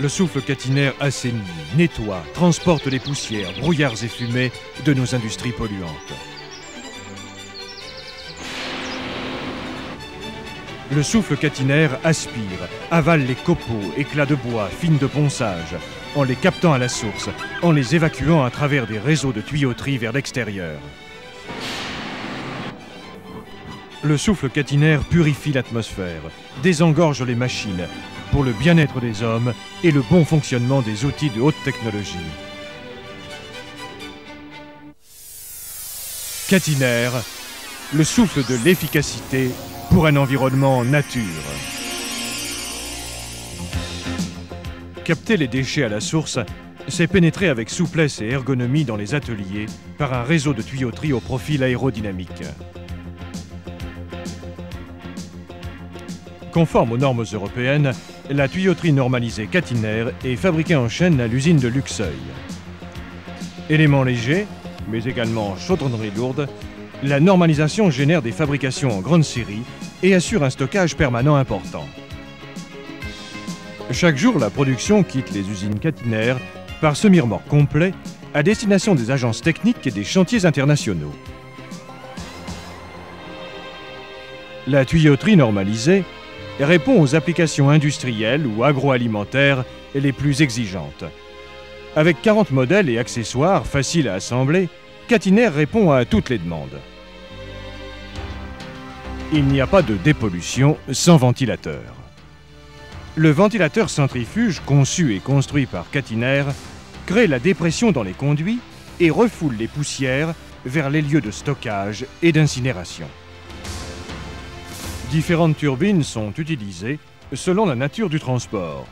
Le souffle caténaire assainit, nettoie, transporte les poussières, brouillards et fumées de nos industries polluantes. Le souffle caténaire aspire, avale les copeaux, éclats de bois, fines de ponçage, en les captant à la source, en les évacuant à travers des réseaux de tuyauterie vers l'extérieur. Le souffle caténaire purifie l'atmosphère, désengorge les machines, pour le bien-être des hommes et le bon fonctionnement des outils de haute technologie. Caténaire, le souffle de l'efficacité pour un environnement nature. Capter les déchets à la source, c'est pénétrer avec souplesse et ergonomie dans les ateliers par un réseau de tuyauterie au profil aérodynamique. Conforme aux normes européennes, la tuyauterie normalisée caténaire est fabriquée en chaîne à l'usine de Luxeuil. Élément léger, mais également chaudronnerie lourde, la normalisation génère des fabrications en grande série et assure un stockage permanent important. Chaque jour, la production quitte les usines caténaires par semi-remorque complet à destination des agences techniques et des chantiers internationaux. La tuyauterie normalisée répond aux applications industrielles ou agroalimentaires les plus exigeantes. Avec 40 modèles et accessoires faciles à assembler, Caténaire répond à toutes les demandes. Il n'y a pas de dépollution sans ventilateur. Le ventilateur centrifuge, conçu et construit par Caténaire, crée la dépression dans les conduits et refoule les poussières vers les lieux de stockage et d'incinération. Différentes turbines sont utilisées selon la nature du transport.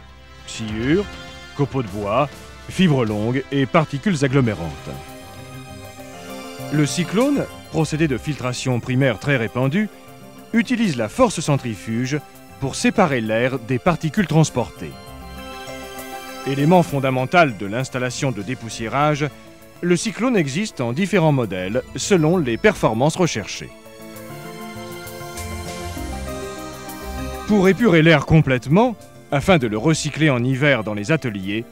Sciure, copeaux de bois, fibres longues et particules agglomérantes. Le cyclone, procédé de filtration primaire très répandu, utilise la force centrifuge pour séparer l'air des particules transportées. Élément fondamental de l'installation de dépoussiérage, le cyclone existe en différents modèles selon les performances recherchées. Pour épurer l'air complètement, afin de le recycler en hiver dans les ateliers,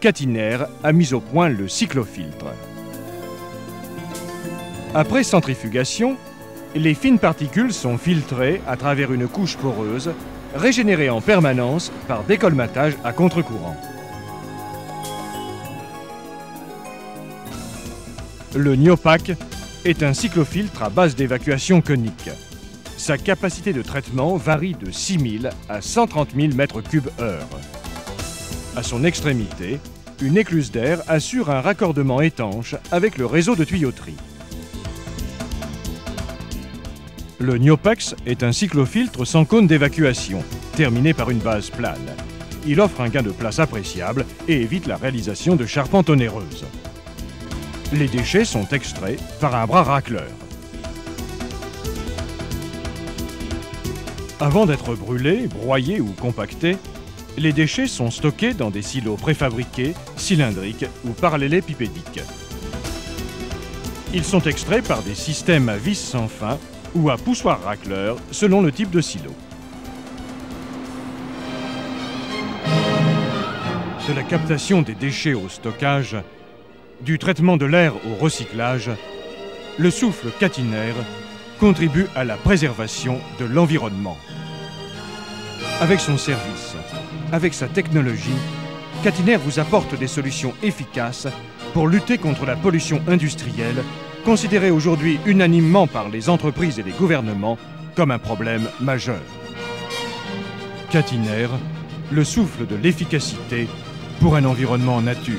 Caténaire a mis au point le cyclofiltre. Après centrifugation, les fines particules sont filtrées à travers une couche poreuse, régénérée en permanence par décolmatage à contre-courant. Le Niopac est un cyclofiltre à base d'évacuation conique. Sa capacité de traitement varie de 6 000 à 130 000 m3/h. À son extrémité, une écluse d'air assure un raccordement étanche avec le réseau de tuyauterie. Le Niopax est un cyclofiltre sans cône d'évacuation, terminé par une base plane. Il offre un gain de place appréciable et évite la réalisation de charpentes onéreuses. Les déchets sont extraits par un bras racleur. Avant d'être brûlés, broyés ou compactés, les déchets sont stockés dans des silos préfabriqués, cylindriques ou parallélépipédiques. Ils sont extraits par des systèmes à vis sans fin ou à poussoir racleur selon le type de silo. De la captation des déchets au stockage, du traitement de l'air au recyclage, le souffle Caténaire contribue à la préservation de l'environnement. Avec son service, avec sa technologie, Caténaire vous apporte des solutions efficaces pour lutter contre la pollution industrielle, considérée aujourd'hui unanimement par les entreprises et les gouvernements comme un problème majeur. Caténaire, le souffle de l'efficacité pour un environnement nature.